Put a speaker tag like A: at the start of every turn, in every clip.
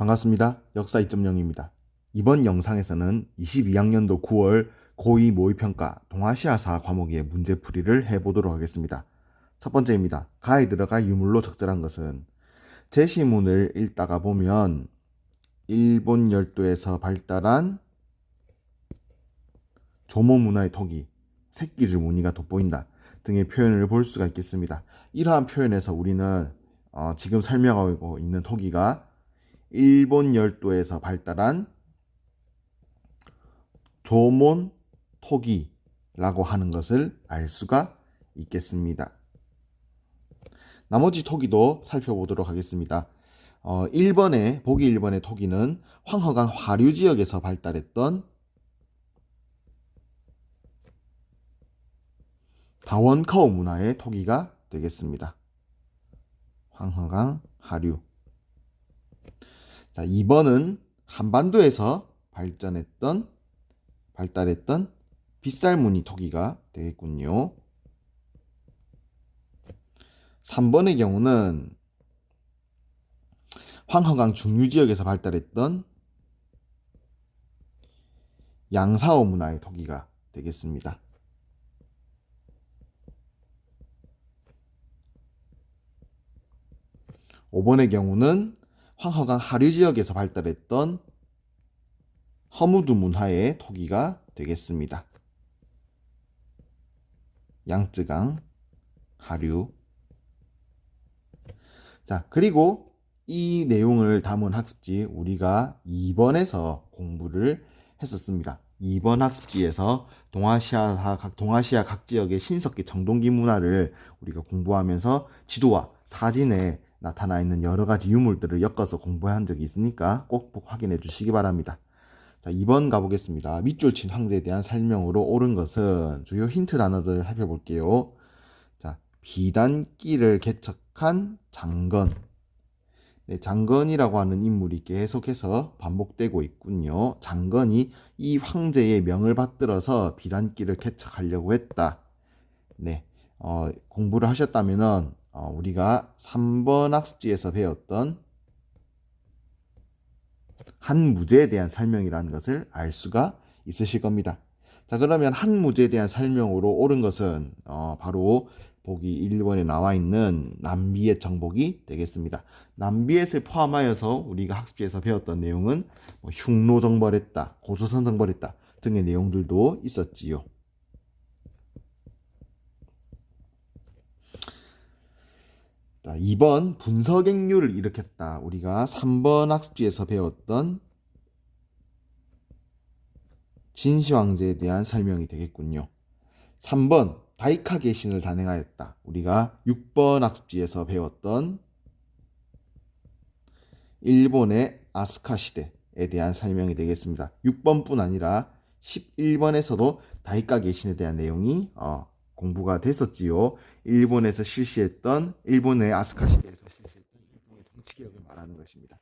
A: 반갑습니다. 역사 2.0입니다. 이번 영상에서는 22학년도 9월 고2 모의평가 동아시아사 과목의 문제풀이를 해보도록 하겠습니다. 첫 번째입니다. 가에 들어갈 유물로 적절한 것은 제시문을 읽다가 보면 일본 열도에서 발달한 조모 문화의 토기, 새끼줄 무늬가 돋보인다 등의 표현을 볼 수가 있겠습니다. 이러한 표현에서 우리는 지금 설명하고 있는 토기가 일본 열도에서 발달한 조몬 토기라고 하는 것을 알 수가 있겠습니다. 나머지 토기도 살펴보도록 하겠습니다. 보기 1번의 토기는 황허강 하류 지역에서 발달했던 다원카오 문화의 토기가 되겠습니다. 황허강 하류. 자, 2번은 한반도에서 발달했던 빗살무늬 토기가 되겠군요. 3번의 경우는 황허강 중류 지역에서 발달했던 양사오 문화의 토기가 되겠습니다. 5번의 경우는 황허강 하류 지역에서 발달했던 허무두 문화의 토기가 되겠습니다. 양쯔강 하류. 자, 그리고 이 내용을 담은 학습지 우리가 2번에서 공부를 했었습니다. 2번 학습지에서 동아시아 각 지역의 신석기 정동기 문화를 우리가 공부하면서 지도와 사진에 나타나 있는 여러 가지 유물들을 엮어서 공부한 적이 있으니까 꼭 확인해 주시기 바랍니다. 자, 2번 가보겠습니다. 밑줄 친 황제에 대한 설명으로 옳은 것은 주요 힌트 단어를 살펴볼게요. 자, 비단기를 개척한 장건. 네, 장건이라고 하는 인물이 계속해서 반복되고 있군요. 장건이 이 황제의 명을 받들어서 비단기를 개척하려고 했다. 네, 공부를 하셨다면은 우리가 3번 학습지에서 배웠던 한무제에 대한 설명이라는 것을 알 수가 있으실 겁니다. 자, 그러면 한무제에 대한 설명으로 옳은 것은 바로 보기 1번에 나와 있는 남비엣 정복이 되겠습니다. 남비엣을 포함하여서 우리가 학습지에서 배웠던 내용은 흉노 정벌했다, 고조선 정벌했다 등의 내용들도 있었지요. 자, 2번 분서객류를 일으켰다. 우리가 3번 학습지에서 배웠던 진시황제에 대한 설명이 되겠군요. 3번 다이카 개신을 단행하였다. 우리가 6번 학습지에서 배웠던 일본의 아스카 시대에 대한 설명이 되겠습니다. 6번뿐 아니라 11번에서도 다이카 개신에 대한 내용이 공부가 됐었지요. 일본의 아스카 시대에서 실시했던 일본의 정치개혁을 말하는 것입니다.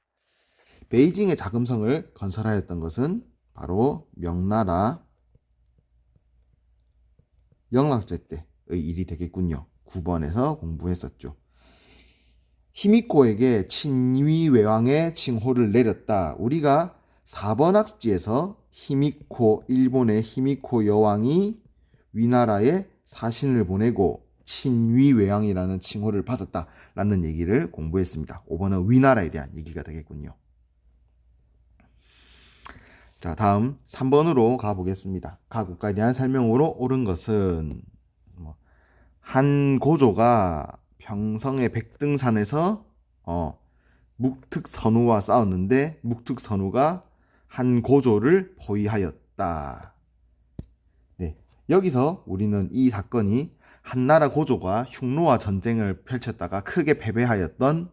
A: 베이징의 자금성을 건설하였던 것은 바로 명나라 영락제 때의 일이 되겠군요. 9번에서 공부했었죠. 히미코에게 친위외왕의 칭호를 내렸다. 우리가 4번 학습지에서 일본의 히미코 여왕이 위나라에 사신을 보내고 친위외왕이라는 칭호를 받았다라는 얘기를 공부했습니다. 5번은 위나라에 대한 얘기가 되겠군요. 자, 다음 3번으로 가보겠습니다. 가 국가에 대한 설명으로 옳은 것은 한 고조가 평성의 백등산에서 묵특선우와 싸웠는데 묵특선우가 한 고조를 포위하였다. 네, 여기서 우리는 이 사건이 한나라 고조가 흉노와 전쟁을 펼쳤다가 크게 패배하였던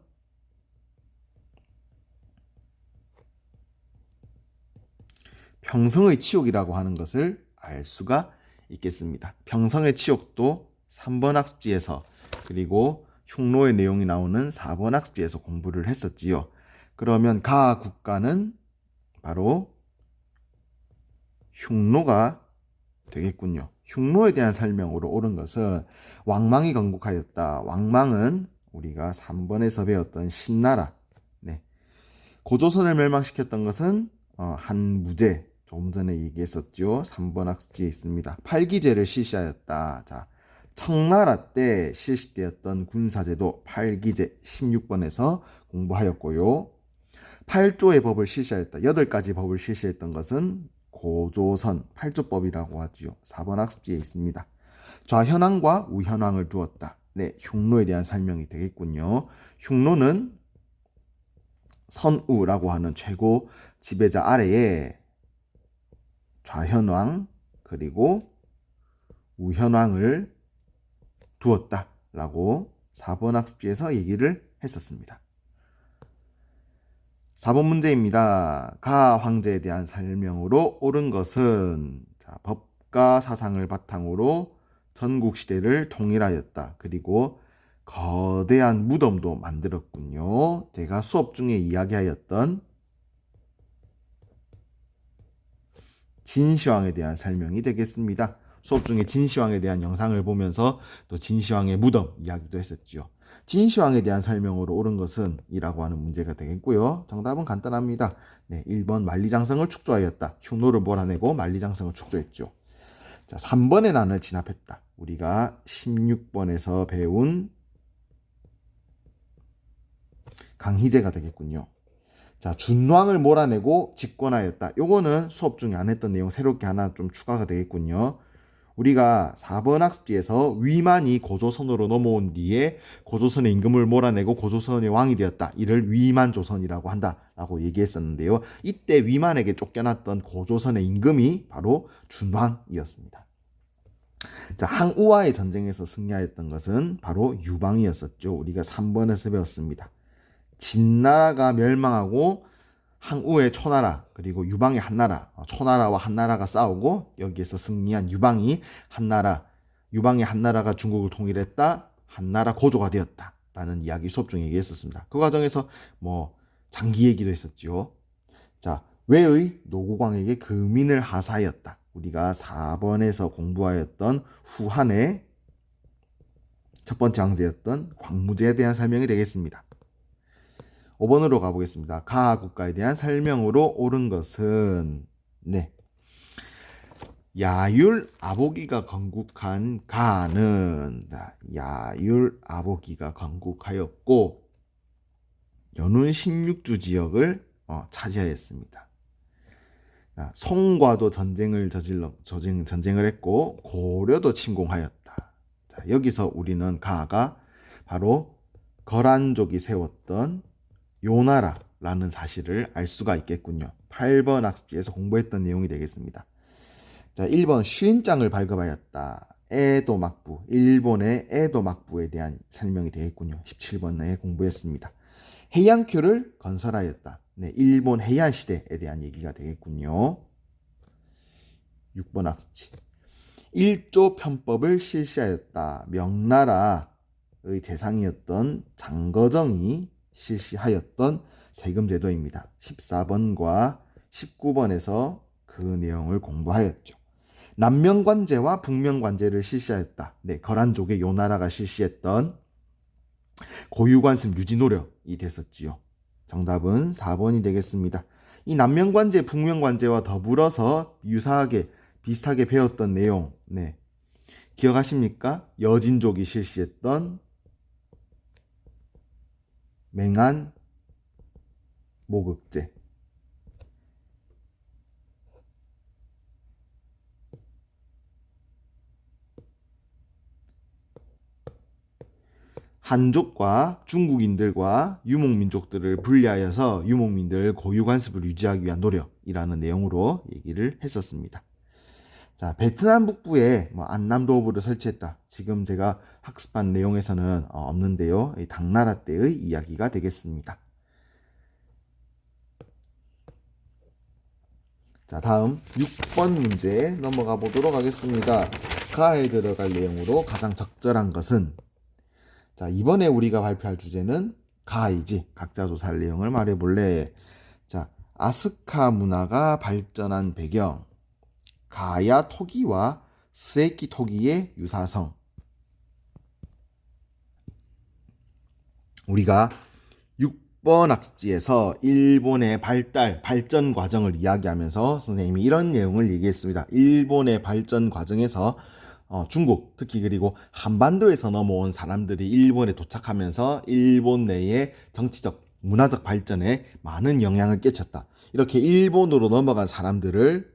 A: 평성의 치욕이라고 하는 것을 알 수가 있겠습니다. 평성의 치욕도 3번 학습지에서 그리고 흉노의 내용이 나오는 4번 학습지에서 공부를 했었지요. 그러면 가 국가는 바로 흉노가 되겠군요. 흉노에 대한 설명으로 옳은 것은 왕망이 건국하였다. 왕망은 우리가 3번에서 배웠던 신나라, 네, 고조선을 멸망시켰던 것은 한무제, 조금 전에 얘기했었죠. 3번 학습지에 있습니다. 팔기제를 실시하였다. 자, 청나라 때 실시되었던 군사제도 팔기제 16번에서 공부하였고요. 8조의 법을 실시하였다. 8가지 법을 실시했던 것은 고조선 8조법이라고 하지요. 4번 학습지에 있습니다. 좌현왕과 우현왕을 두었다. 네, 흉노에 대한 설명이 되겠군요. 흉노는 선우라고 하는 최고 지배자 아래에 좌현왕 그리고 우현왕을 두었다라고 4번 학습지에서 얘기를 했었습니다. 4번 문제입니다. 가 황제에 대한 설명으로 옳은 것은 법과 사상을 바탕으로 전국 시대를 통일하였다. 그리고 거대한 무덤도 만들었군요. 제가 수업 중에 이야기하였던 진시황에 대한 설명이 되겠습니다. 수업 중에 진시황에 대한 영상을 보면서 또 진시황의 무덤 이야기도 했었죠. 진시황에 대한 설명으로 옳은 것은 이라고 하는 문제가 되겠고요. 정답은 간단합니다. 네, 1번 만리장성을 축조하였다. 흉노를 몰아내고 만리장성을 축조했죠. 자, 3번의 난을 진압했다. 우리가 16번에서 배운 강희제가 되겠군요. 자, 준왕을 몰아내고 집권하였다. 요거는 수업 중에 안 했던 내용 새롭게 하나 좀 추가가 되겠군요. 우리가 4번 학습지에서 위만이 고조선으로 넘어온 뒤에 고조선의 임금을 몰아내고 고조선의 왕이 되었다. 이를 위만조선이라고 한다라고 얘기했었는데요. 이때 위만에게 쫓겨났던 고조선의 임금이 바로 준왕이었습니다. 자, 항우와의 전쟁에서 승리하였던 것은 바로 유방이었었죠. 우리가 3번에서 배웠습니다. 진나라가 멸망하고 항우의 초나라 그리고 유방의 한나라, 초나라와 한나라가 싸우고 여기에서 승리한 유방이 한나라, 유방의 한나라가 중국을 통일했다. 한나라 고조가 되었다라는 이야기 수업 중에 얘기했었습니다. 그 과정에서 뭐 장기 얘기도 했었죠. 자, 외의 노고광에게 금인을 하사하였다. 우리가 4번에서 공부하였던 후한의 첫 번째 황제였던 광무제에 대한 설명이 되겠습니다. 5번으로 가보겠습니다. 가 국가에 대한 설명으로 옳은 것은 네, 야율 아보기가 건국한 가는 야율 아보기가 건국하였고 연운 16주 지역을 차지하였습니다. 송과도 전쟁을 전쟁을 했고 고려도 침공하였다. 자, 여기서 우리는 가가 바로 거란족이 세웠던 요나라라는 사실을 알 수가 있겠군요. 8번 학습지에서 공부했던 내용이 되겠습니다. 자, 1번 쉰장을 발급하였다. 에도 막부, 일본의 에도 막부에 대한 설명이 되겠군요. 17번에 공부했습니다. 해양큐를 건설하였다. 네, 일본 해양 시대에 대한 얘기가 되겠군요. 6번 학습지. 1조 편법을 실시하였다. 명나라의 재상이었던 장거정이 실시하였던 세금 제도입니다. 14번과 19번에서 그 내용을 공부하였죠. 남명관제와 북명관제를 실시하였다. 네, 거란족의 요나라가 실시했던 고유관습 유지 노력이 됐었지요. 정답은 4번이 되겠습니다. 이 남명관제, 북명관제와 더불어서 유사하게 비슷하게 배웠던 내용, 네, 기억하십니까? 여진족이 실시했던 맹한 모극제, 한족과 중국인들과 유목민족들을 분리하여서 유목민들 고유관습을 유지하기 위한 노력이라는 내용으로 얘기를 했었습니다. 자, 베트남 북부에 안남도읍을 설치했다. 지금 제가 학습한 내용에서는 없는데요. 당나라 때의 이야기가 되겠습니다. 자, 다음 6번 문제 넘어가 보도록 하겠습니다. 가에 들어갈 내용으로 가장 적절한 것은, 자, 이번에 우리가 발표할 주제는 가이지. 각자 조사할 내용을 말해볼래. 자, 아스카 문화가 발전한 배경, 가야 토기와 스에키 토기의 유사성. 우리가 6번 학습지에서 일본의 발전 과정을 이야기하면서 선생님이 이런 내용을 얘기했습니다. 일본의 발전 과정에서 중국, 특히 그리고 한반도에서 넘어온 사람들이 일본에 도착하면서 일본 내의 정치적, 문화적 발전에 많은 영향을 끼쳤다. 이렇게 일본으로 넘어간 사람들을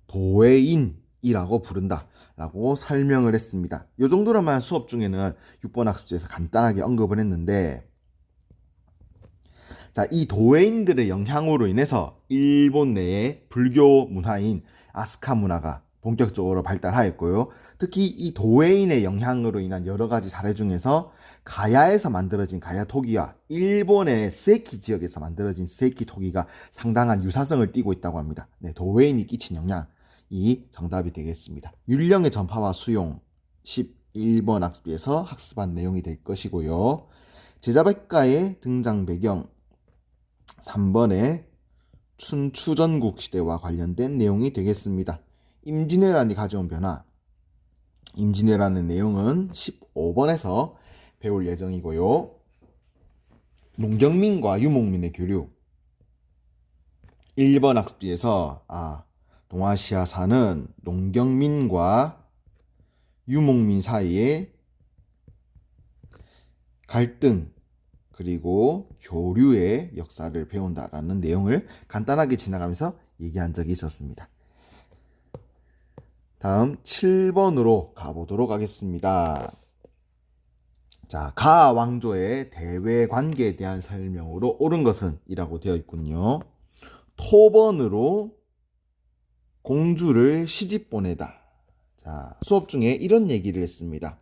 A: 도웨인이라고 부른다. 라고 설명을 했습니다. 이 정도로만 수업 중에는 6번 학습지에서 간단하게 언급을 했는데, 자, 이 도웨인들의 영향으로 인해서 일본 내에 불교 문화인 아스카 문화가 본격적으로 발달하였고요. 특히 이 도웨인의 영향으로 인한 여러 가지 사례 중에서 가야에서 만들어진 가야 토기와 일본의 세키 지역에서 만들어진 세키 토기가 상당한 유사성을 띠고 있다고 합니다. 네, 도웨인이 끼친 영향이 정답이 되겠습니다. 율령의 전파와 수용 11번 학습에서 학습한 내용이 될 것이고요. 제자백가의 등장 배경 3번에 춘추전국 시대와 관련된 내용이 되겠습니다. 임진왜란이 가져온 변화. 임진왜란의 내용은 15번에서 배울 예정이고요. 농경민과 유목민의 교류. 1번 학습지에서 동아시아사는 농경민과 유목민 사이에 갈등 그리고 교류의 역사를 배운다라는 내용을 간단하게 지나가면서 얘기한 적이 있었습니다. 다음 7번으로 가보도록 하겠습니다. 자, 가 왕조의 대외 관계에 대한 설명으로 옳은 것은 이라고 되어 있군요. 토번으로 공주를 시집 보내다. 자, 수업 중에 이런 얘기를 했습니다.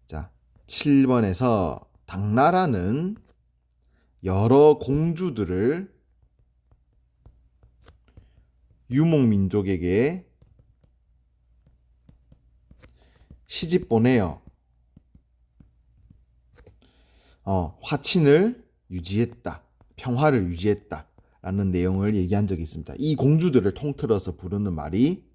A: 자, 7번에서 당나라는 여러 공주들을 유목민족에게 시집 보내어 화친을 유지했다. 평화를 유지했다. 라는 내용을 얘기한 적이 있습니다. 이 공주들을 통틀어서 부르는 말이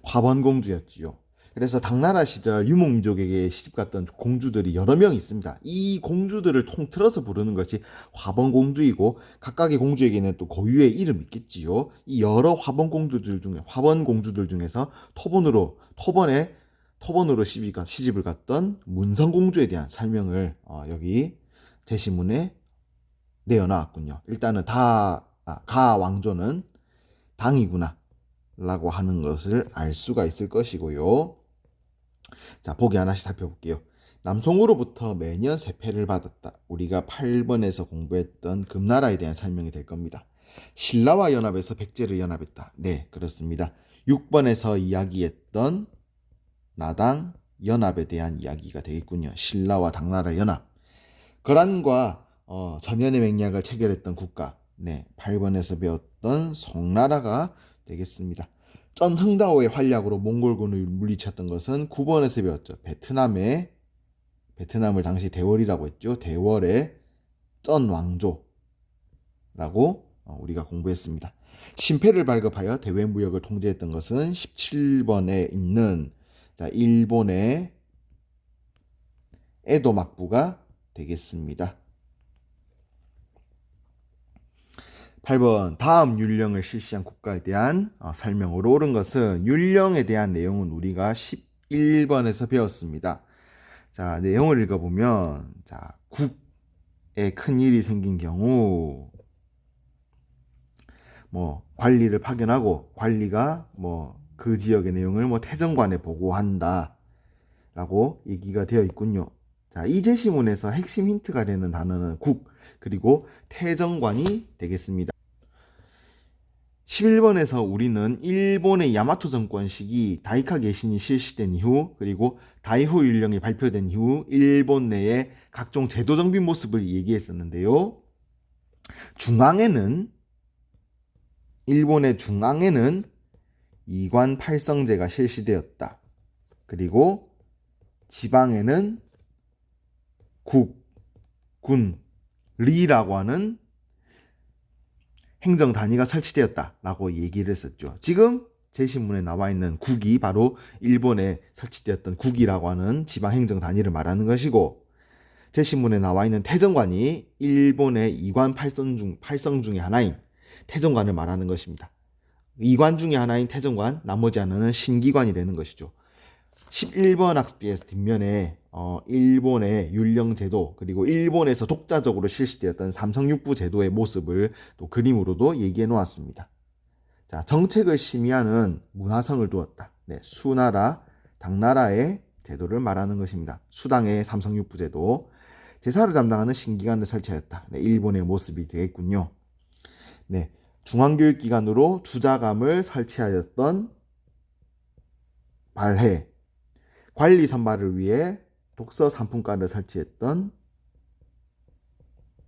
A: 화번공주였지요. 그래서 당나라 시절 유목민족에게 시집갔던 공주들이 여러 명 있습니다. 이 공주들을 통틀어서 부르는 것이 화번공주이고 각각의 공주에게는 또 고유의 이름이 있겠지요. 이 여러 화번공주들 중에서 토번으로 시집을 갔던 문성공주에 대한 설명을 여기 제시문에 내어놨군요. 일단은 가 왕조는 당이구나 라고 하는 것을 알 수가 있을 것이고요. 자, 보기 하나씩 살펴볼게요. 남송으로부터 매년 세패를 받았다. 우리가 8번에서 공부했던 금나라에 대한 설명이 될 겁니다. 신라와 연합해서 백제를 연합했다. 네, 그렇습니다. 6번에서 이야기했던 나당 연합에 대한 이야기가 되겠군요. 신라와 당나라 연합. 거란과 전연의 맹약을 체결했던 국가. 네, 8번에서 배웠던 송나라가 되겠습니다. 전흥다오의 활약으로 몽골군을 물리쳤던 것은 9번에서 배웠죠. 베트남을 당시 대월이라고 했죠. 대월의 전 왕조라고 우리가 공부했습니다. 신패를 발급하여 대외 무역을 통제했던 것은 17번에 있는 일본의 에도 막부가 되겠습니다. 8번 다음 율령을 실시한 국가에 대한 설명으로 옳은 것은 율령에 대한 내용은 우리가 11번에서 배웠습니다. 자, 내용을 읽어보면 국에 큰일이 생긴 경우 관리를 파견하고 관리가 그 지역의 내용을 태정관에 보고한다 라고 얘기가 되어 있군요. 자, 이 제시문에서 핵심 힌트가 되는 단어는 국 그리고 태정관이 되겠습니다. 11번에서 우리는 일본의 야마토 정권 시기 다이카 개신이 실시된 이후 그리고 다이호 율령이 발표된 이후 일본 내의 각종 제도 정비 모습을 얘기했었는데요. 일본의 중앙에는 이관 팔성제가 실시되었다. 그리고 지방에는 국, 군, 리라고 하는 행정 단위가 설치되었다라고 얘기를 했었죠. 지금 제시문에 나와 있는 국이 바로 일본에 설치되었던 국이라고 하는 지방행정 단위를 말하는 것이고, 제시문에 나와 있는 태정관이 일본의 이관 팔성 중의 하나인 태정관을 말하는 것입니다. 이관 중의 하나인 태정관, 나머지 하나는 신기관이 되는 것이죠. 11번 학습지에서 뒷면에 일본의 율령제도, 그리고 일본에서 독자적으로 실시되었던 삼성육부 제도의 모습을 또 그림으로도 얘기해 놓았습니다. 자, 정책을 심의하는 문화성을 두었다. 네, 수나라, 당나라의 제도를 말하는 것입니다. 수당의 삼성육부 제도. 제사를 담당하는 신기관을 설치하였다. 네, 일본의 모습이 되겠군요. 네, 중앙교육기관으로 주자감을 설치하였던 발해. 관리 선발을 위해 독서 상품관을 설치했던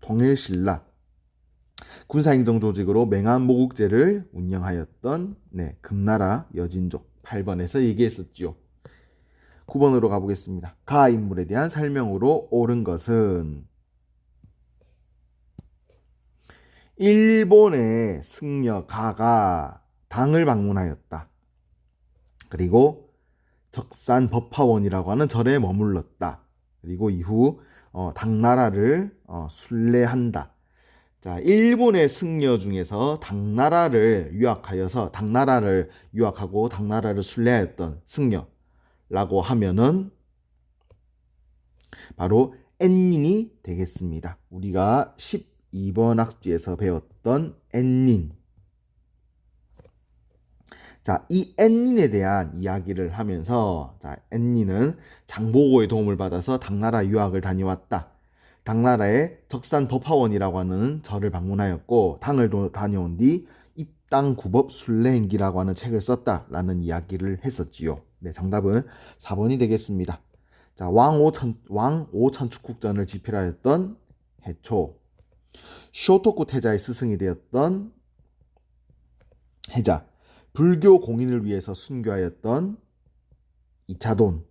A: 통일신라. 군사행정 조직으로 맹한 모국제를 운영하였던 금나라 여진족. 8번에서 얘기했었지요. 9번으로 가보겠습니다. 가 인물에 대한 설명으로 옳은 것은 일본의 승려 가가 당을 방문하였다. 그리고 적산 법화원이라고 하는 절에 머물렀다. 그리고 이후 당나라를 순례한다. 자, 일본의 승려 중에서 당나라를 유학하고 당나라를 순례하였던 승려라고 하면은 바로 엔닌이 되겠습니다. 우리가 12번 학습지에서 배웠던 엔닌. 자, 이 엔닌에 대한 이야기를 하면서, 자, 엔닌은 장보고의 도움을 받아서 당나라 유학을 다녀왔다. 당나라의 적산 법화원이라고 하는 절을 방문하였고, 당을 다녀온 뒤 입당 구법 순례행기라고 하는 책을 썼다라는 이야기를 했었지요. 네, 정답은 4번이 되겠습니다. 자, 왕오천 축국전을 집필하였던 해초. 쇼토쿠 태자의 스승이 되었던 해자. 불교 공인을 위해서 순교하였던 이차돈.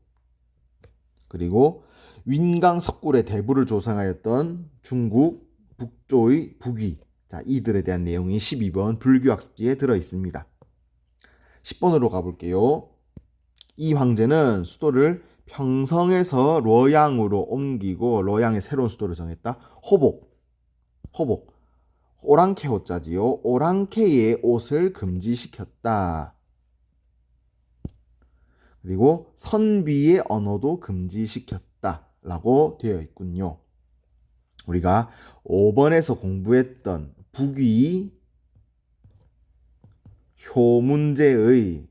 A: 그리고 윈강 석굴의 대부를 조성하였던 중국 북조의 북위. 자, 이들에 대한 내용이 12번 불교 학습지에 들어 있습니다. 10번으로 가볼게요. 이 황제는 수도를 평성에서 뤄양으로 옮기고 뤄양의 새로운 수도를 정했다. 호복. 오랑캐 호자지요. 오랑캐의 옷을 금지시켰다. 그리고 선비의 언어도 금지시켰다 라고 되어 있군요. 우리가 5번에서 공부했던 북위 효문제의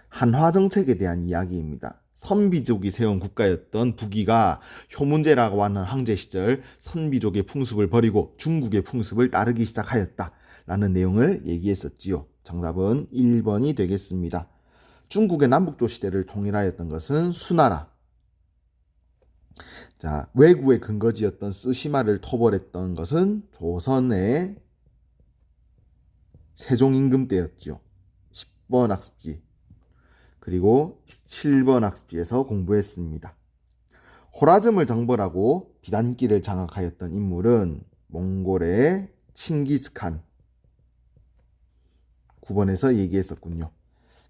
A: 한화정책에 대한 이야기입니다. 선비족이 세운 국가였던 북위가 효문제라고 하는 황제 시절 선비족의 풍습을 버리고 중국의 풍습을 따르기 시작하였다 라는 내용을 얘기했었지요. 정답은 1번이 되겠습니다. 중국의 남북조 시대를 통일하였던 것은 수나라. 자, 왜구의 근거지였던 쓰시마를 토벌했던 것은 조선의 세종임금 때였죠. 10번 학습지. 그리고 17번 학습지에서 공부했습니다. 호라즘을 정벌하고 비단길을 장악하였던 인물은 몽골의 칭기스칸. 9번에서 얘기했었군요.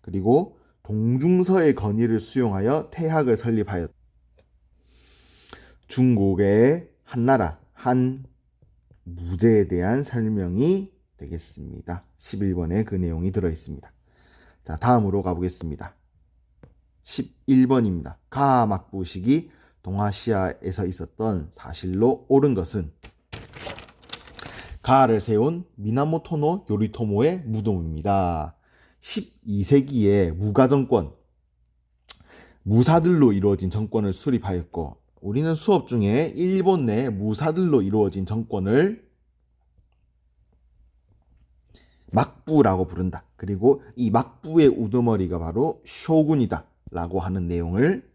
A: 그리고 동중서의 건의를 수용하여 태학을 설립하였다. 중국의 한나라, 한 무제에 대한 설명이 되겠습니다. 11번에 그 내용이 들어있습니다. 자, 다음으로 가보겠습니다. 11번입니다. 가 막부식이 동아시아에서 있었던 사실로 옳은 것은 가를 세운 미나모토노 요리토모의 무덤입니다. 12세기에 무가정권, 무사들로 이루어진 정권을 수립하였고, 우리는 수업 중에 일본 내 무사들로 이루어진 정권을 막부라고 부른다. 그리고 이 막부의 우두머리가 바로 쇼군이다 라고 하는 내용을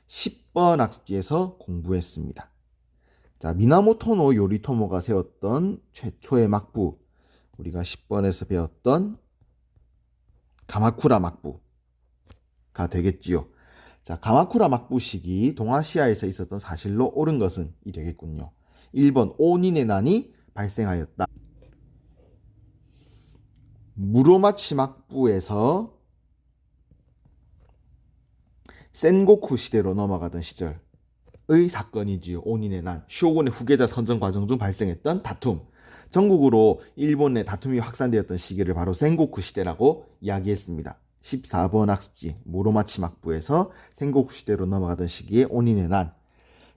A: 10번 학습지에서 공부했습니다. 자, 미나모토노 요리토모가 세웠던 최초의 막부, 우리가 10번에서 배웠던 가마쿠라 막부가 되겠지요. 자, 가마쿠라 막부식이 동아시아에서 있었던 사실로 옳은 것은 이 되겠군요. 1번 오닌의 난이 발생하였다. 무로마치 막부에서 센고쿠 시대로 넘어가던 시절의 사건이지요. 오닌의 난, 쇼군의 후계자 선정 과정 중 발생했던 다툼. 전국으로 일본 내 다툼이 확산되었던 시기를 바로 센고쿠 시대라고 이야기했습니다. 14번 학습지 무로마치 막부에서 센고쿠 시대로 넘어가던 시기에 오닌의 난,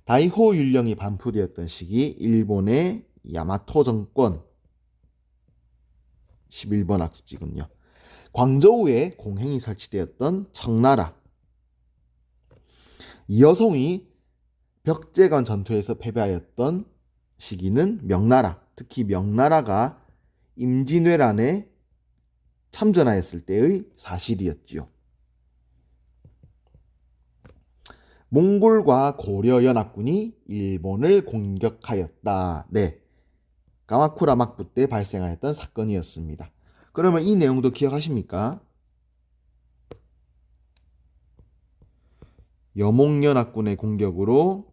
A: 다이호 율령이 반포되었던 시기 일본의 야마토 정권 11번 학습지군요. 광저우에 공행이 설치되었던 청나라, 이여송이 벽제관 전투에서 패배하였던 시기는 명나라, 특히 명나라가 임진왜란에 참전하였을 때의 사실이었지요. 몽골과 고려 연합군이 일본을 공격하였다. 네, 가마쿠라 막부 때 발생하였던 사건이었습니다. 그러면 이 내용도 기억하십니까? 여몽연합군의 공격으로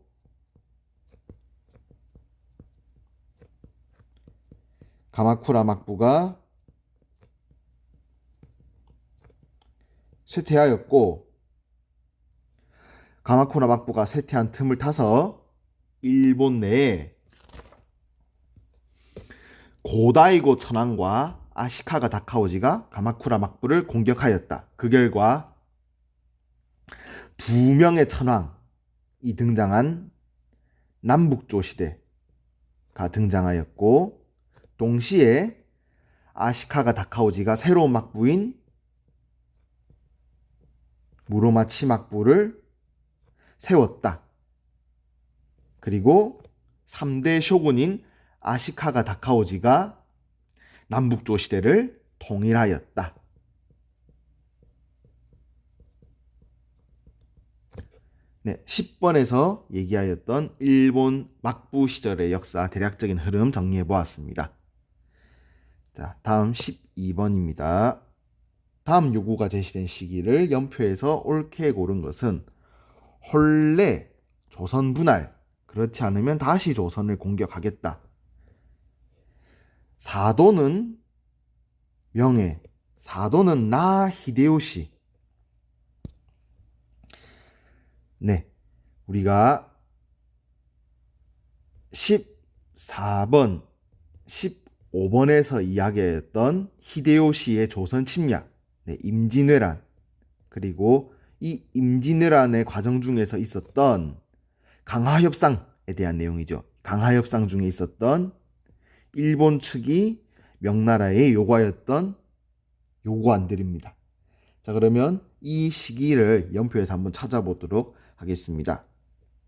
A: 가마쿠라 막부가 쇠퇴하였고, 가마쿠라 막부가 쇠퇴한 틈을 타서 일본 내에 고다이고 천황과 아시카가 다카오지가 가마쿠라 막부를 공격하였다. 그 결과 두 명의 천황이 등장한 남북조 시대가 등장하였고, 동시에 아시카가 다카오지가 새로운 막부인 무로마치 막부를 세웠다. 그리고 3대 쇼군인 아시카가 다카오지가 남북조 시대를 통일하였다. 네, 10번에서 얘기하였던 일본 막부 시절의 역사 대략적인 흐름 정리해 보았습니다. 자, 다음 12번입니다. 다음 요구가 제시된 시기를 연표에서 옳게 고른 것은 혼례, 조선 분할, 그렇지 않으면 다시 조선을 공격하겠다. 사도는 명예, 사도는 나 히데요시. 네, 우리가 14번, 15번에서 이야기했던 히데요시의 조선 침략, 네, 임진왜란, 그리고 이 임진왜란의 과정 중에서 있었던 강화협상에 대한 내용이죠. 강화협상 중에 있었던 일본 측이 명나라에 요구하였던 요구안들입니다. 자, 그러면 이 시기를 연표에서 한번 찾아보도록 하겠습니다.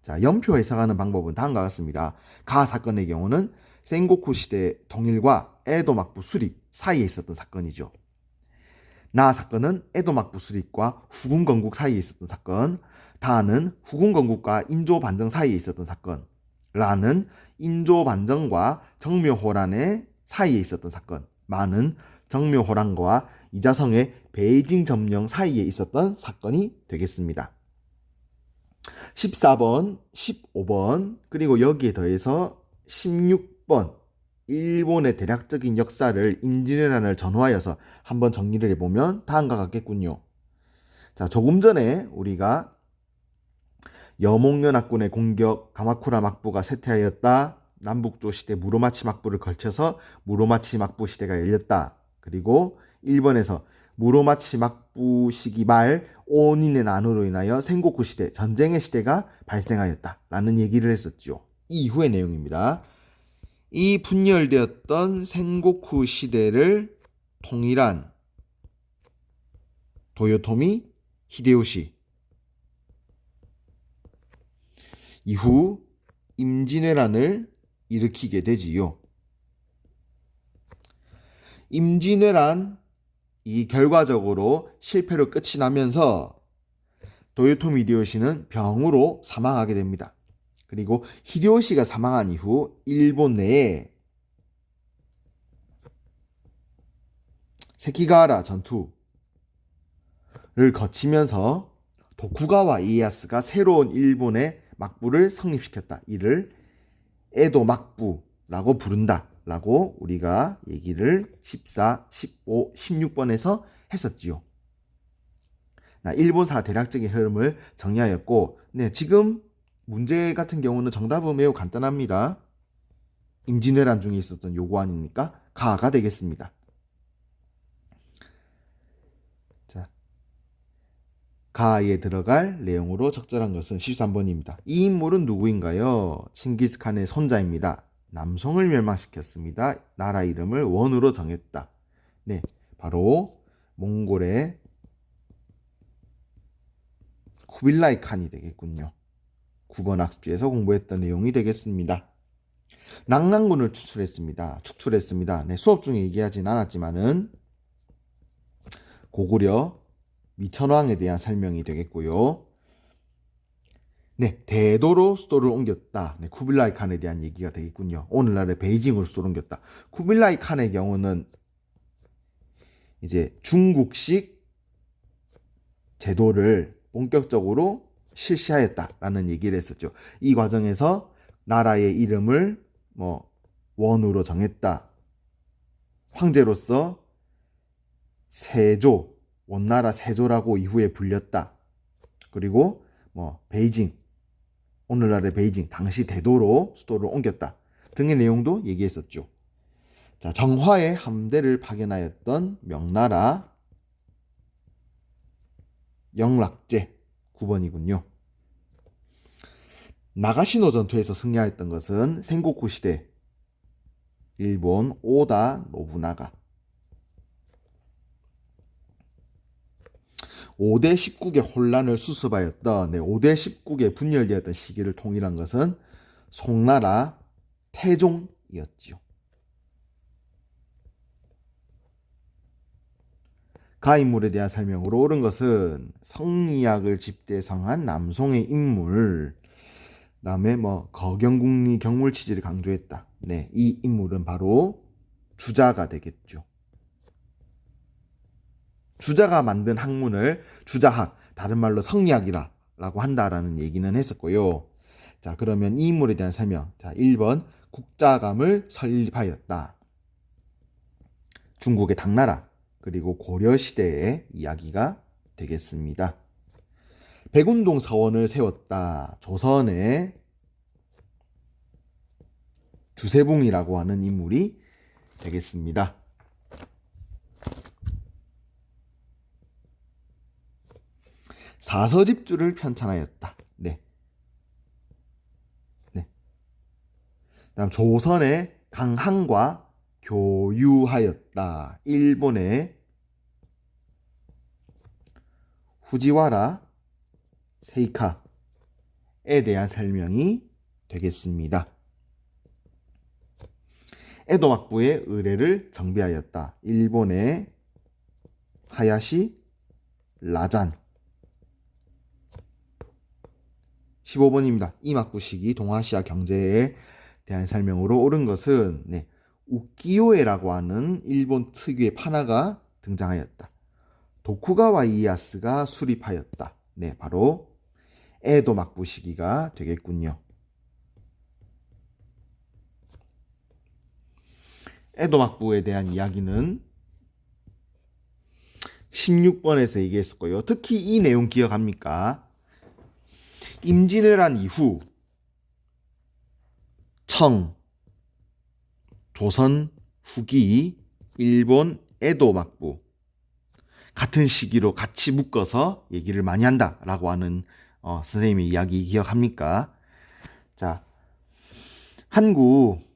A: 자, 연표 해석하는 방법은 다음과 같습니다. 가 사건의 경우는 센고쿠 시대 통일과 에도 막부 수립 사이에 있었던 사건이죠. 나 사건은 에도 막부 수립과 후군 건국 사이에 있었던 사건, 다는 후군 건국과 인조 반정 사이에 있었던 사건, 라는 인조 반정과 정묘호란의 사이에 있었던 사건, 마는 정묘호란과 이자성의 베이징 점령 사이에 있었던 사건이 되겠습니다. 14번, 15번, 그리고 여기에 더해서 16번, 일본의 대략적인 역사를 임진왜란을 전후하여서 한번 정리를 해보면 다음과 같겠군요. 자, 조금 전에 우리가 여몽연합군의 공격, 가마쿠라 막부가 쇠퇴하였다. 남북조 시대 무로마치 막부를 걸쳐서 무로마치 막부 시대가 열렸다. 그리고 일본에서 무로마치 막부 시기 말 오닌의 난으로 인하여 센고쿠 시대, 전쟁의 시대가 발생하였다. 라는 얘기를 했었죠. 이후의 내용입니다. 이 분열되었던 센고쿠 시대를 통일한 도요토미 히데요시, 이후 임진왜란을 일으키게 되지요. 임진왜란 이 결과적으로 실패로 끝이 나면서 도요토미 히데요시는 병으로 사망하게 됩니다. 그리고 히데요시가 사망한 이후 일본 내에 세키가와라 전투를 거치면서 도쿠가와 이에야스가 새로운 일본의 막부를 성립시켰다. 이를 에도 막부라고 부른다 라고 우리가 얘기를 14, 15, 16번에서 했었지요. 일본사 대략적인 흐름을 정리하였고, 네, 지금 문제 같은 경우는 정답은 매우 간단합니다. 임진왜란 중에 있었던 요구안이니까 가가 되겠습니다. 자, 가에 들어갈 내용으로 적절한 것은 13번입니다. 이 인물은 누구인가요? 칭기스칸의 손자입니다. 남송을 멸망시켰습니다. 나라 이름을 원으로 정했다. 네, 바로 몽골의 쿠빌라이 칸이 되겠군요. 9번 학습지에서 공부했던 내용이 되겠습니다. 낙랑군을 축출했습니다. 네, 수업 중에 얘기하진 않았지만은 고구려 미천왕에 대한 설명이 되겠고요. 네, 대도로 수도를 옮겼다. 네, 쿠빌라이 칸에 대한 얘기가 되겠군요. 오늘날의 베이징으로 수도를 옮겼다. 쿠빌라이 칸의 경우는 이제 중국식 제도를 본격적으로 실시하였다라는 얘기를 했었죠. 이 과정에서 나라의 이름을 원으로 정했다. 황제로서 세조, 원나라 세조라고 이후에 불렸다. 그리고 베이징, 오늘날의 베이징, 당시 대도로 수도를 옮겼다 등의 내용도 얘기했었죠. 자, 정화의 함대를 파견하였던 명나라 영락제 9번이군요. 나가시노 전투에서 승리하였던 것은 센고쿠 시대 일본 오다 노부나가 5대 10국의 혼란을 수습하였던 5대 10국의 분열되었던 시기를 통일한 것은 송나라 태종이었지요. 가인물에 대한 설명으로 옳은 것은 성리학을 집대성한 남송의 인물, 그다음에 거경국리 경물치지를 강조했다. 네, 이 인물은 바로 주자가 되겠죠. 주자가 만든 학문을 주자학, 다른 말로 성리학이라고 한다라는 얘기는 했었고요. 자, 그러면 이 인물에 대한 설명. 자, 1번 국자감을 설립하였다. 중국의 당나라 그리고 고려시대의 이야기가 되겠습니다. 백운동 사원을 세웠다. 조선의 주세붕이라고 하는 인물이 되겠습니다. 사서집주를 편찬하였다. 네. 다음 조선의 강한과 교유하였다. 일본의 후지와라 세이카에 대한 설명이 되겠습니다. 에도 막부의 의뢰를 정비하였다. 일본의 하야시 라잔 15번입니다. 이 막부 시기 동아시아 경제에 대한 설명으로 옳은 것은 우키요에라고 하는 일본 특유의 판화가 등장하였다. 도쿠가와 이에야스가 수립하였다. 네, 바로 에도 막부 시기가 되겠군요. 에도 막부에 대한 이야기는 16번에서 얘기했었고요. 특히 이 내용 기억합니까? 임진왜란 이후 청, 조선 후기, 일본 에도 막부 같은 시기로 같이 묶어서 얘기를 많이 한다라고 하는 선생님의 이야기 기억합니까? 자, 한국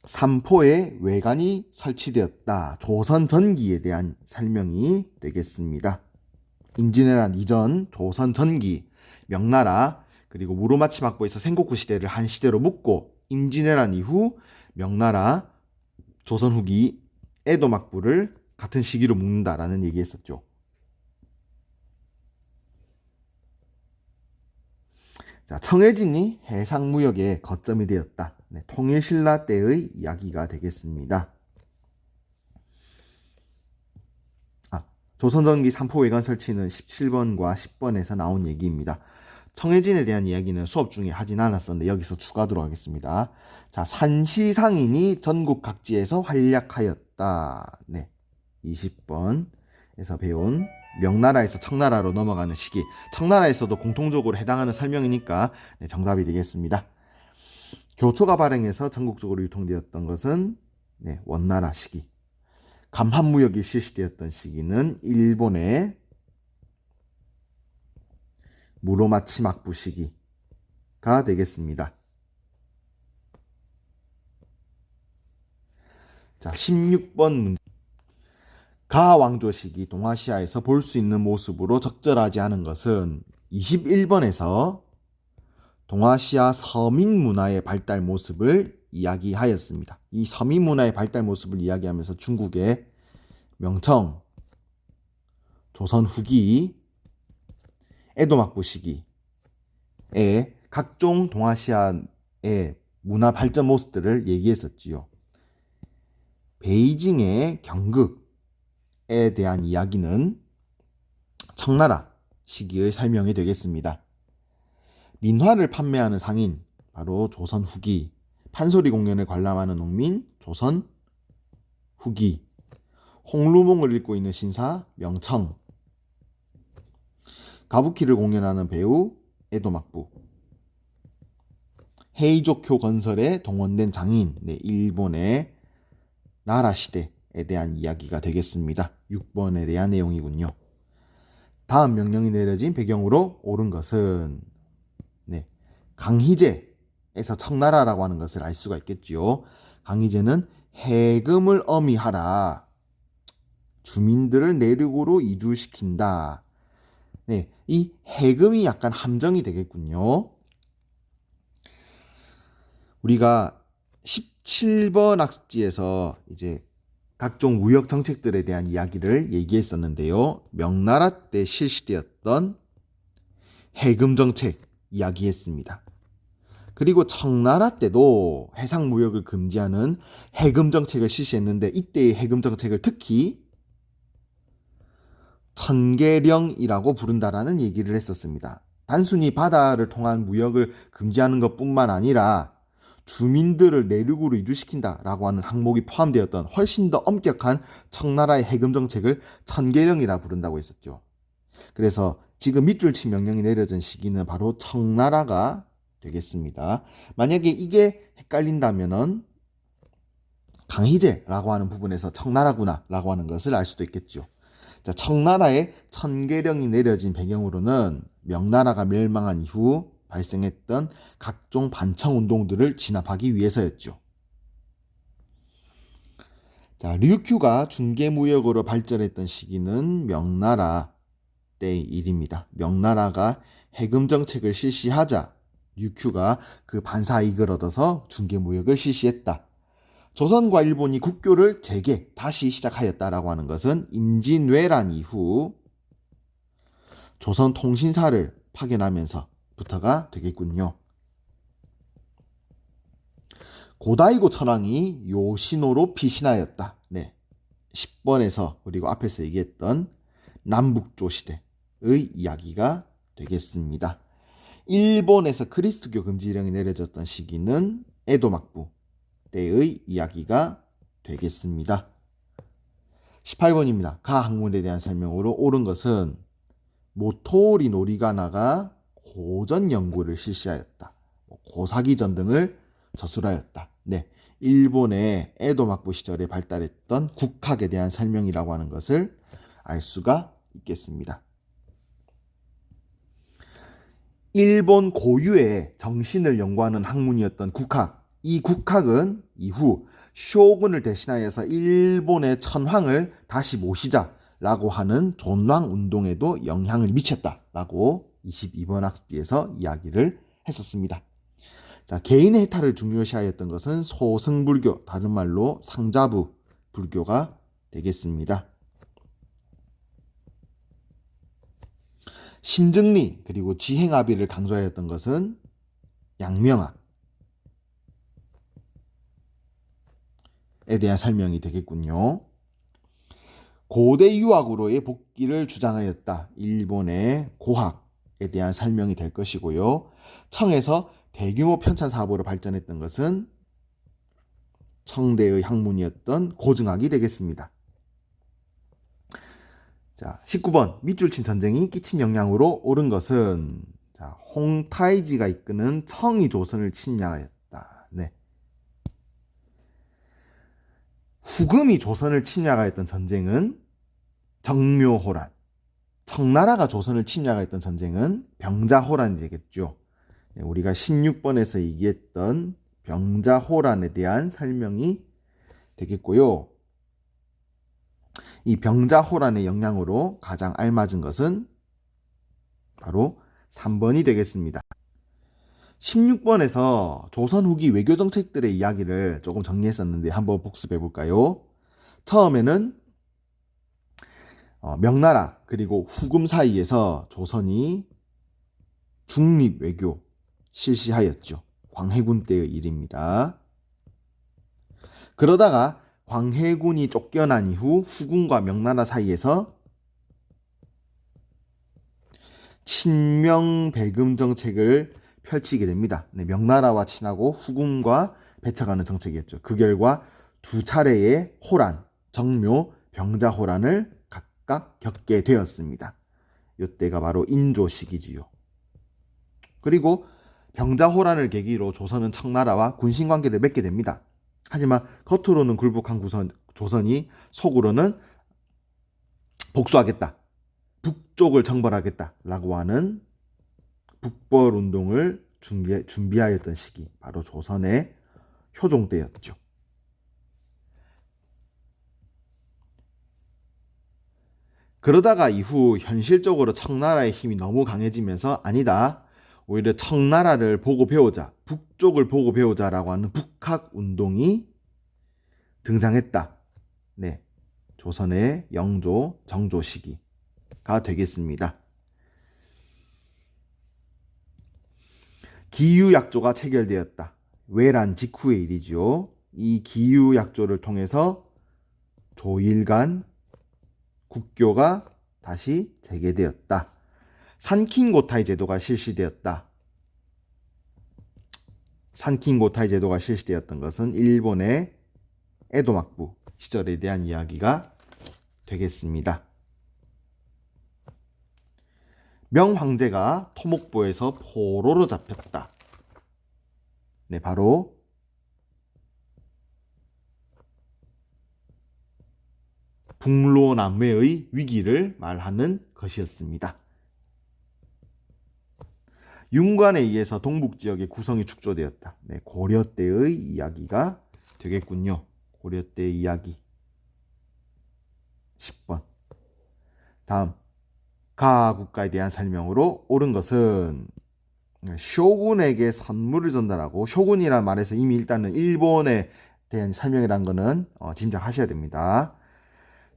A: 삼포에 외관이 설치되었다. 조선 전기에 대한 설명이 되겠습니다. 임진왜란 이전 조선 전기, 명나라 그리고 무로마치 막부에서 센고쿠 시대를 한 시대로 묶고 임진왜란 이후 명나라, 조선 후기, 에도 막부를 같은 시기로 묶는다라는 얘기했었죠. 자, 청해진이 해상무역의 거점이 되었다. 네, 통일신라 때의 이야기가 되겠습니다. 조선전기 삼포 외관 설치는 17번과 10번에서 나온 얘기입니다. 청해진에 대한 이야기는 수업 중에 하진 않았었는데 여기서 추가하도록 하겠습니다. 자, 산시상인이 전국 각지에서 활약하였다. 네, 20번에서 배운 명나라에서 청나라로 넘어가는 시기. 청나라에서도 공통적으로 해당하는 설명이니까 네, 정답이 되겠습니다. 교초가 발행해서 전국적으로 유통되었던 것은 네, 원나라 시기. 감한무역이 실시되었던 시기는 일본의 무로마치 막부 시기가 되겠습니다. 자, 16번 문제. 가 왕조 시기 동아시아에서 볼 수 있는 모습으로 적절하지 않은 것은 21번에서 동아시아 서민 문화의 발달 모습을 이야기하였습니다. 이 서민 문화의 발달 모습을 이야기하면서 중국의 명청, 조선 후기, 에도 막부 시기에 각종 동아시아의 문화 발전 모습들을 얘기했었지요. 베이징의 경극에 대한 이야기는 청나라 시기의 설명이 되겠습니다. 민화를 판매하는 상인, 바로 조선 후기, 판소리 공연을 관람하는 농민, 조선 후기, 홍루몽을 읽고 있는 신사, 명청, 가부키를 공연하는 배우, 에도 막부, 헤이조쿄 건설에 동원된 장인, 네, 일본의 나라 시대에 대한 이야기가 되겠습니다. 6번에 대한 내용이군요. 다음 명령이 내려진 배경으로 옳은 것은 네, 강희제에서 청나라라고 하는 것을 알 수가 있겠지요. 강희제는 해금을 어미하라, 주민들을 내륙으로 이주시킨다. 네, 이 해금이 약간 함정이 되겠군요. 우리가 17번 학습지에서 이제 각종 무역 정책들에 대한 이야기를 얘기했었는데요. 명나라 때 실시되었던 해금 정책 이야기했습니다. 그리고 청나라 때도 해상 무역을 금지하는 해금 정책을 실시했는데 이때의 해금 정책을 특히 천계령이라고 부른다라는 얘기를 했었습니다. 단순히 바다를 통한 무역을 금지하는 것뿐만 아니라 주민들을 내륙으로 이주시킨다라고 하는 항목이 포함되었던 훨씬 더 엄격한 청나라의 해금 정책을 천계령이라 부른다고 했었죠. 그래서 지금 밑줄 친 명령이 내려진 시기는 바로 청나라가 되겠습니다. 만약에 이게 헷갈린다면은 강희제라고 하는 부분에서 청나라구나라고 하는 것을 알 수도 있겠죠. 자, 청나라의 천계령이 내려진 배경으로는 명나라가 멸망한 이후 발생했던 각종 반청 운동들을 진압하기 위해서였죠. 자, 류큐가 중개무역으로 발전했던 시기는 명나라 때의 일입니다. 명나라가 해금 정책을 실시하자 류큐가 그 반사 이익을 얻어서 중개무역을 실시했다. 조선과 일본이 국교를 다시 시작하였다라고 하는 것은 임진왜란 이후 조선 통신사를 파견하면서부터가 되겠군요. 고다이고 천황이 요시노로 피신하였다. 네, 10번에서 그리고 앞에서 얘기했던 남북조 시대의 이야기가 되겠습니다. 일본에서 그리스도교 금지령이 내려졌던 시기는 에도 막부 때의 이야기가 되겠습니다. 18번입니다. 가 학문에 대한 설명으로 옳은 것은 모토리 노리가나가 고전 연구를 실시하였다. 고사기전 등을 저술하였다. 네, 일본의 에도 막부 시절에 발달했던 국학에 대한 설명이라고 하는 것을 알 수가 있겠습니다. 일본 고유의 정신을 연구하는 학문이었던 국학. 이 국학은 이후 쇼군을 대신하여서 일본의 천황을 다시 모시자라고 하는 존왕 운동에도 영향을 미쳤다라고 22번 학습지에서 이야기를 했었습니다. 자, 개인의 해탈을 중요시하였던 것은 소승불교, 다른 말로 상자부 불교가 되겠습니다. 심증리 그리고 지행아비를 강조하였던 것은 양명학에 대한 설명이 되겠군요. 고대 유학으로의 복귀를 주장하였다. 일본의 고학에 대한 설명이 될 것이고요. 청에서 대규모 편찬 사업으로 발전했던 것은 청대의 학문이었던 고증학이 되겠습니다. 자, 19번 밑줄 친 전쟁이 끼친 영향으로 옳은 것은 자, 홍타이지가 이끄는 청이 조선을 침략하였다. 네. 후금이 조선을 침략하였던 전쟁은 정묘호란, 청나라가 조선을 침략하였던 전쟁은 병자호란이 되겠죠. 네, 우리가 16번에서 얘기했던 병자호란에 대한 설명이 되겠고요. 이 병자호란의 영향으로 가장 알맞은 것은 바로 3번이 되겠습니다. 16번에서 조선 후기 외교 정책들의 이야기를 조금 정리했었는데 한번 복습해 볼까요? 처음에는 명나라 그리고 후금 사이에서 조선이 중립 외교 실시하였죠. 광해군 때의 일입니다. 그러다가 광해군이 쫓겨난 이후 후금과 명나라 사이에서 친명배금 정책을 펼치게 됩니다. 네, 명나라와 친하고 후금과 배척하는 정책이었죠. 그 결과 두 차례의 호란, 정묘, 병자호란을 각각 겪게 되었습니다. 이때가 바로 인조 시기지요. 그리고 병자호란을 계기로 조선은 청나라와 군신관계를 맺게 됩니다. 하지만 겉으로는 굴복한 조선이 속으로는 복수하겠다, 북쪽을 정벌하겠다라고 하는 북벌운동을 준비하였던 시기, 바로 조선의 효종 때였죠. 그러다가 이후 현실적으로 청나라의 힘이 너무 강해지면서 아니다, 오히려 청나라를 보고 배우자, 북쪽을 보고 배우자라고 하는 북학운동이 등장했다. 네, 조선의 영조, 정조 시기가 되겠습니다. 기유약조가 체결되었다. 외란 직후의 일이죠. 이 기유약조를 통해서 조일 간 국교가 다시 재개되었다. 산킹고타이 제도가 실시되었다. 산킹고타이 제도가 실시되었던 것은 일본의 에도막부 시절에 대한 이야기가 되겠습니다. 명황제가 토목부에서 포로로 잡혔다. 네, 바로 북로남해의 위기를 말하는 것이었습니다. 윤관에 의해서 동북지역의 구성이 축조되었다. 네, 고려 때의 이야기가 되겠군요. 고려 때의 이야기. 10번. 다음. 가 국가에 대한 설명으로 옳은 것은 쇼군에게 선물을 전달하고, 쇼군이란 말에서 이미 일단은 일본에 대한 설명이란 거는 짐작하셔야 됩니다.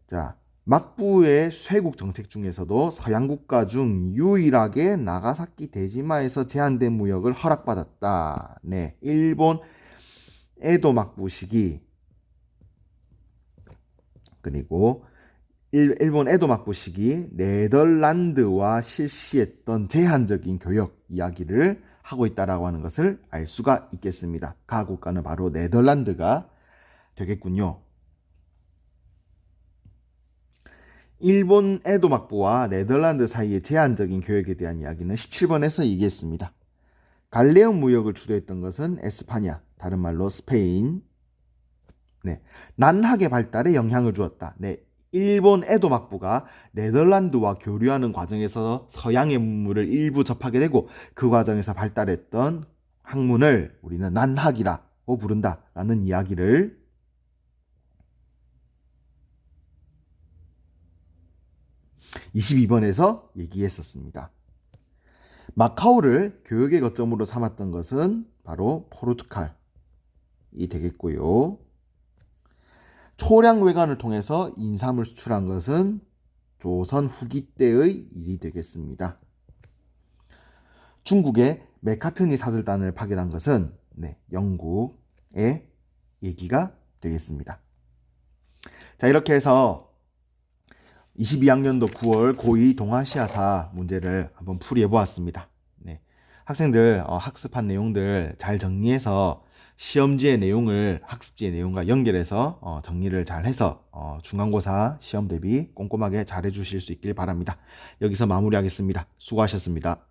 A: 자, 막부의 쇄국 정책 중에서도 서양 국가 중 유일하게 나가사키 대지마에서 제한된 무역을 허락받았다. 네, 일본 에도 막부 시기, 그리고 일본 에도 막부 시기 네덜란드와 실시했던 제한적인 교역 이야기를 하고 있다라고 하는 것을 알 수가 있겠습니다. 가 국가는 바로 네덜란드가 되겠군요. 일본 에도 막부와 네덜란드 사이의 제한적인 교역에 대한 이야기는 17번에서 얘기했습니다. 갈레온 무역을 주도했던 것은 에스파냐, 다른 말로 스페인. 네, 난학의 발달에 영향을 주었다. 네, 일본 에도 막부가 네덜란드와 교류하는 과정에서 서양의 문물을 일부 접하게 되고, 그 과정에서 발달했던 학문을 우리는 난학이라고 부른다라는 이야기를 22번에서 얘기했었습니다. 마카오를 교역의 거점으로 삼았던 것은 바로 포르투갈이 되겠고요. 초량 외관을 통해서 인삼을 수출한 것은 조선 후기 때의 일이 되겠습니다. 중국의 메카트니 사슬단을 파견한 것은 영국의 얘기가 되겠습니다. 자, 이렇게 해서 22학년도 9월 고2 동아시아사 문제를 한번 풀이해 보았습니다. 네. 학생들 학습한 내용들 잘 정리해서 시험지의 내용을 학습지의 내용과 연결해서 정리를 잘 해서 중간고사 시험 대비 꼼꼼하게 잘 해주실 수 있길 바랍니다. 여기서 마무리하겠습니다. 수고하셨습니다.